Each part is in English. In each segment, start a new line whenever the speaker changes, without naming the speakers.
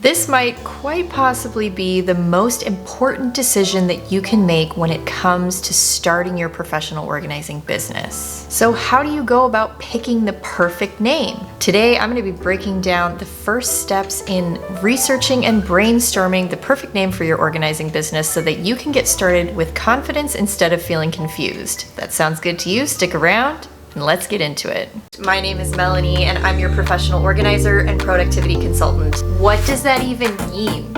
This might quite possibly be the most important decision that you can make when it comes to starting your professional organizing business. So how do you go about picking the perfect name? Today, I'm going to be breaking down the first steps in researching and brainstorming the perfect name for your organizing business so that you can get started with confidence instead of feeling confused. That sounds good to you? Stick around and let's get into it. My name is Melanie and I'm your professional organizer and productivity consultant. What does that even mean?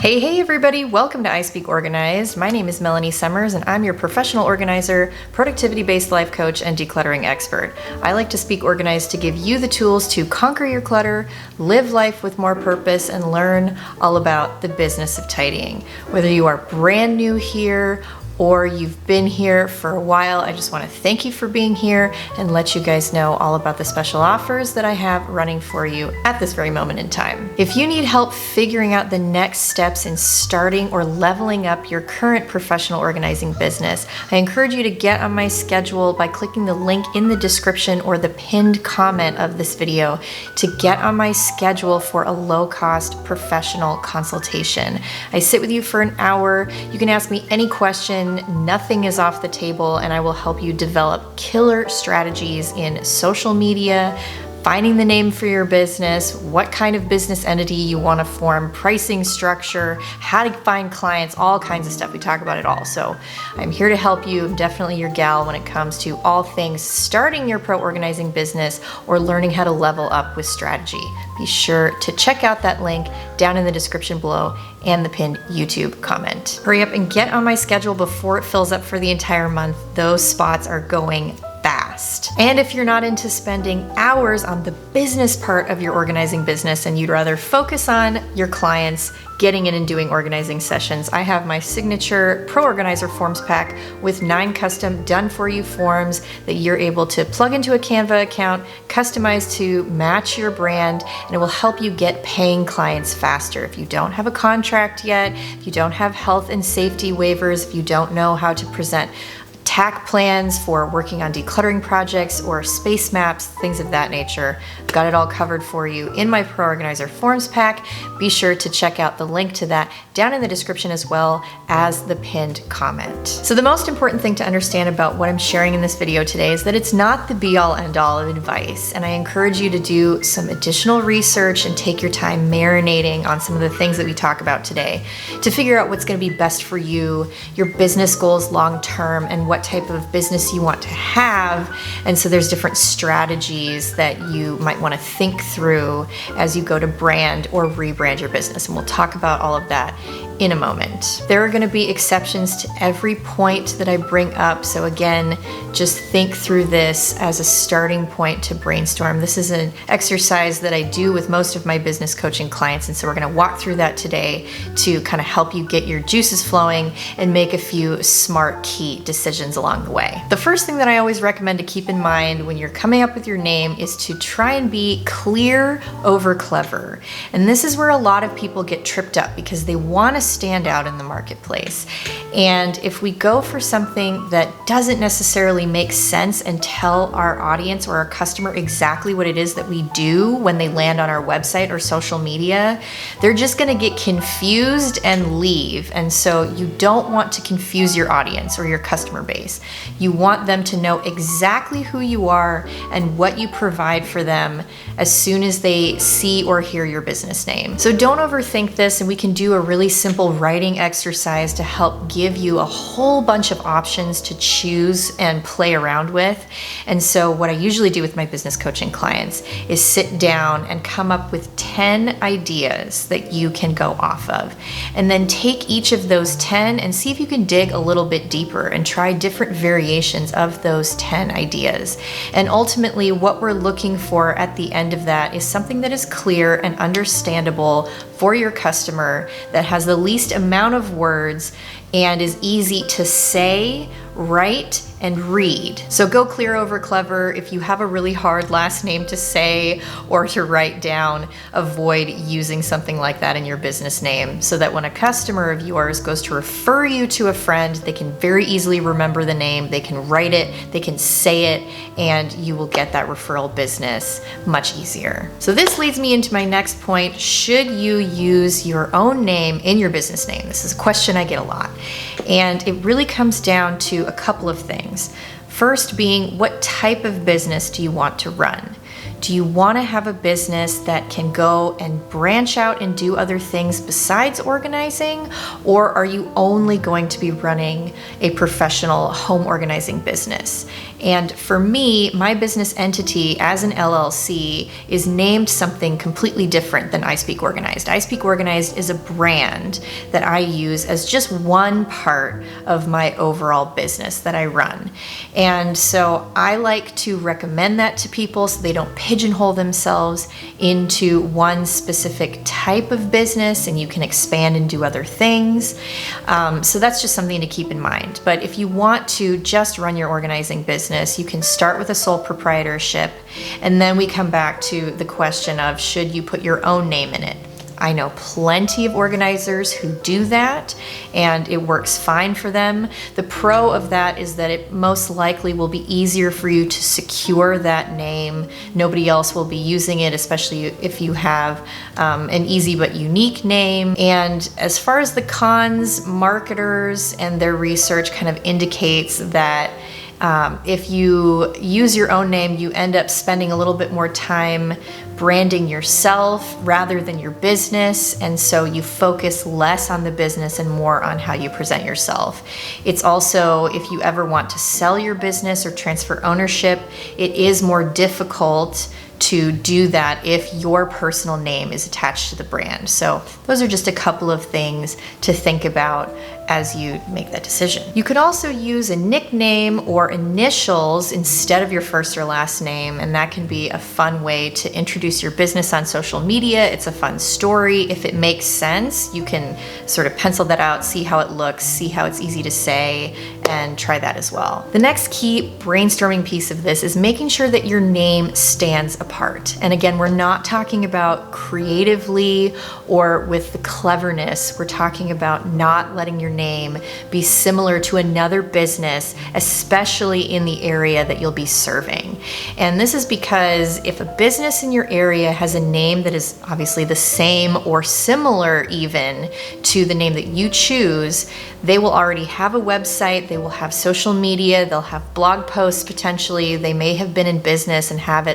Hey everybody, welcome to I Speak Organized. My name is Melanie Summers and I'm your professional organizer, productivity-based life coach, and decluttering expert. I like to speak organized to give you the tools to conquer your clutter, live life with more purpose, and learn all about the business of tidying. Whether you are brand new here or you've been here for a while, I just want to thank you for being here and let you guys know all about the special offers that I have running for you at this very moment in time. If you need help figuring out the next steps in starting or leveling up your current professional organizing business, I encourage you to get on my schedule by clicking the link in the description or the pinned comment of this video to get on my schedule for a low-cost professional consultation. I sit with you for an hour. You can ask me any question. Nothing is off the table, and I will help you develop killer strategies in social media, finding the name for your business, what kind of business entity you want to form, pricing structure, how to find clients, all kinds of stuff. We talk about it all. So I'm here to help you. I'm definitely your gal when it comes to all things starting your pro organizing business or learning how to level up with strategy. Be sure to check out that link down in the description below and the pinned YouTube comment. Hurry up and get on my schedule before it fills up for the entire month. Those spots are going fast. And if you're not into spending hours on the business part of your organizing business and you'd rather focus on your clients, getting in and doing organizing sessions, I have my signature Pro Organizer Forms pack with 9 custom done-for-you forms that you're able to plug into a Canva account, customize to match your brand, and it will help you get paying clients faster. If you don't have a contract yet, if you don't have health and safety waivers, if you don't know how to present TAC plans for working on decluttering projects or space maps, things of that nature. I've got it all covered for you in my Pro Organizer Forms pack. Be sure to check out the link to that down in the description as well as the pinned comment. So the most important thing to understand about what I'm sharing in this video today is that it's not the be-all end-all of advice, and I encourage you to do some additional research and take your time marinating on some of the things that we talk about today to figure out what's going to be best for you, your business goals long-term, and what type of business you want to have. And so there's different strategies that you might want to think through as you go to brand or rebrand your business. And we'll talk about all of that in a moment. There are going to be exceptions to every point that I bring up. So again, just think through this as a starting point to brainstorm. This is an exercise that I do with most of my business coaching clients. And so we're going to walk through that today to kind of help you get your juices flowing and make a few smart key decisions along the way. The first thing that I always recommend to keep in mind when you're coming up with your name is to try and be clear over clever. And this is where a lot of people get tripped up because they want to stand out in the marketplace. And if we go for something that doesn't necessarily make sense and tell our audience or our customer exactly what it is that we do when they land on our website or social media, they're just going to get confused and leave. And so you don't want to confuse your audience or your customer base. You want them to know exactly who you are and what you provide for them as soon as they see or hear your business name. So don't overthink this, and we can do a really simple writing exercise to help give you a whole bunch of options to choose and play around with. And so what I usually do with my business coaching clients is sit down and come up with 10 ideas that you can go off of. And then take each of those 10 and see if you can dig a little bit deeper and try different variations of those 10 ideas. And ultimately, what we're looking for at the end of that is something that is clear and understandable for your customer, that has the least amount of words, and is easy to say, write, and read. So go clear over clever. If you have a really hard last name to say or to write down, avoid using something like that in your business name so that when a customer of yours goes to refer you to a friend, they can very easily remember the name, they can write it, they can say it, and you will get that referral business much easier. So this leads me into my next point. Should you use your own name in your business name? This is a question I get a lot. And it really comes down to a couple of things. First being, what type of business do you want to run? Do you want to have a business that can go and branch out and do other things besides organizing? Or are you only going to be running a professional home organizing business? And for me, my business entity as an LLC is named something completely different than I Speak Organized. I Speak Organized is a brand that I use as just one part of my overall business that I run. And so I like to recommend that to people so they don't pigeonhole themselves into one specific type of business and you can expand and do other things. So that's just something to keep in mind. But if you want to just run your organizing business, you can start with a sole proprietorship, and then we come back to the question of should you put your own name in it. I know plenty of organizers who do that, and it works fine for them. The pro of that is that it most likely will be easier for you to secure that name. Nobody else will be using it, especially if you have an easy but unique name. And as far as the cons, marketers and their research kind of indicates that if you use your own name, you end up spending a little bit more time branding yourself rather than your business, and so you focus less on the business and more on how you present yourself. It's also, if you ever want to sell your business or transfer ownership, it is more difficult to do that if your personal name is attached to the brand. So those are just a couple of things to think about as you make that decision. You could also use a nickname or initials instead of your first or last name, and that can be a fun way to introduce your business on social media. It's a fun story. If it makes sense, you can sort of pencil that out, see how it looks, see how it's easy to say, and try that as well. The next key brainstorming piece of this is making sure that your name stands apart. And again, we're not talking about creatively or with the cleverness. We're talking about not letting your name be similar to another business, especially in the area that you'll be serving. And this is because if a business in your area has a name that is obviously the same or similar even to the name that you choose, they will already have a website, they will have social media, they'll have blog posts potentially, they may have been in business and have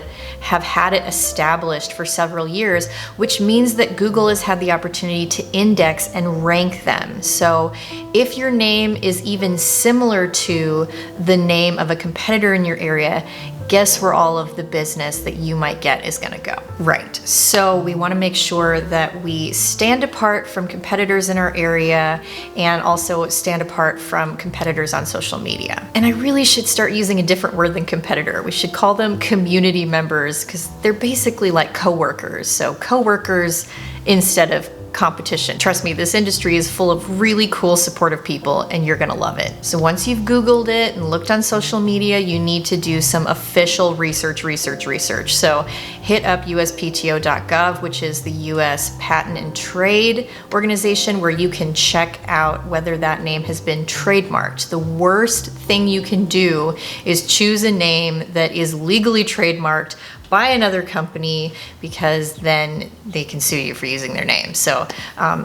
had it established for several years, which means that Google has had the opportunity to index and rank them. So if your name is even similar to the name of a competitor in your area, guess where all of the business that you might get is gonna go? Right. So we wanna make sure that we stand apart from competitors in our area and also stand apart from competitors on social media. And I really should start using a different word than competitor. We should call them community members because they're basically like coworkers. So coworkers instead of competition. Trust me, this industry is full of really cool, supportive people and you're gonna love it. So once you've Googled it and looked on social media, you need to do some official research. So hit up uspto.gov, which is the US Patent and Trade Organization, where you can check out whether that name has been trademarked. The worst thing you can do is choose a name that is legally trademarked by another company, because then they can sue you for using their name. So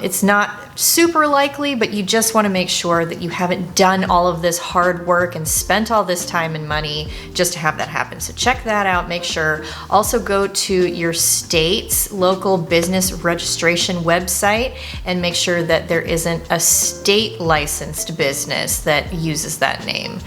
it's not super likely, but you just want to make sure that you haven't done all of this hard work and spent all this time and money just to have that happen. So check that out, make sure. Also go to your state's local business registration website and make sure that there isn't a state licensed business that uses that name.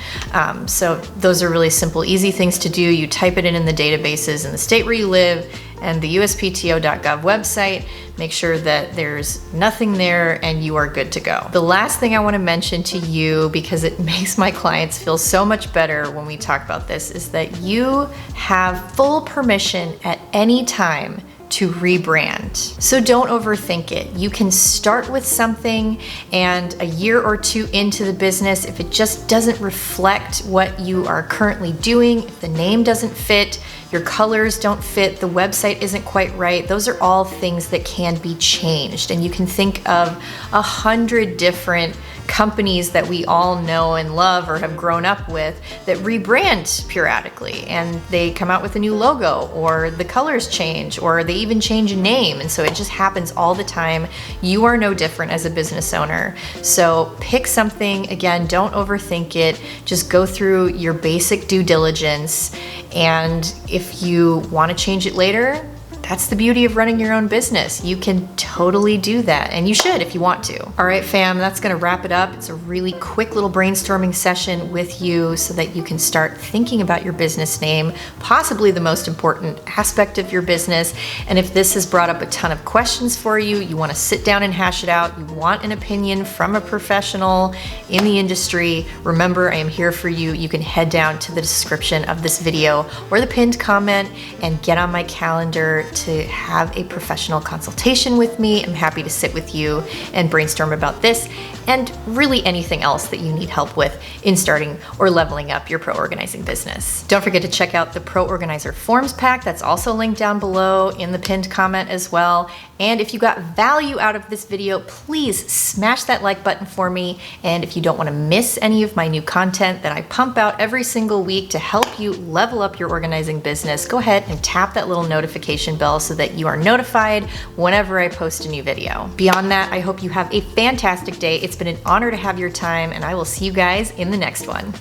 So those are really simple, easy things to do. You type it in the databases in the state where you live and the uspto.gov website. Make sure that there's nothing there and you are good to go. The last thing I want to mention to you, because it makes my clients feel so much better when we talk about this, is that you have full permission at any time to rebrand. So don't overthink it. You can start with something, and a year or two into the business, if it just doesn't reflect what you are currently doing, if the name doesn't fit, your colors don't fit, the website isn't quite right, those are all things that can be changed. And you can think of 100 different companies that we all know and love or have grown up with that rebrand periodically, and they come out with a new logo, or the colors change, or they even change a name. And so it just happens all the time. You are no different as a business owner. So pick something, again, don't overthink it. Just go through your basic due diligence. And if you want to change it later, that's the beauty of running your own business. You can totally do that, and you should if you want to. All right, fam, that's gonna wrap it up. It's a really quick little brainstorming session with you so that you can start thinking about your business name, possibly the most important aspect of your business. And if this has brought up a ton of questions for you, you wanna sit down and hash it out, you want an opinion from a professional in the industry, remember, I am here for you. You can head down to the description of this video or the pinned comment and get on my calendar to have a professional consultation with me. I'm happy to sit with you and brainstorm about this and really anything else that you need help with in starting or leveling up your pro organizing business. Don't forget to check out the Pro Organizer Forms Pack. That's also linked down below in the pinned comment as well. And if you got value out of this video, please smash that like button for me. And if you don't want to miss any of my new content that I pump out every single week to help you level up your organizing business, go ahead and tap that little notification bell so that you are notified whenever I post a new video. Beyond that, I hope you have a fantastic day. It's been an honor to have your time, and I will see you guys in the next one.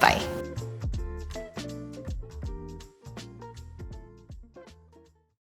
Bye.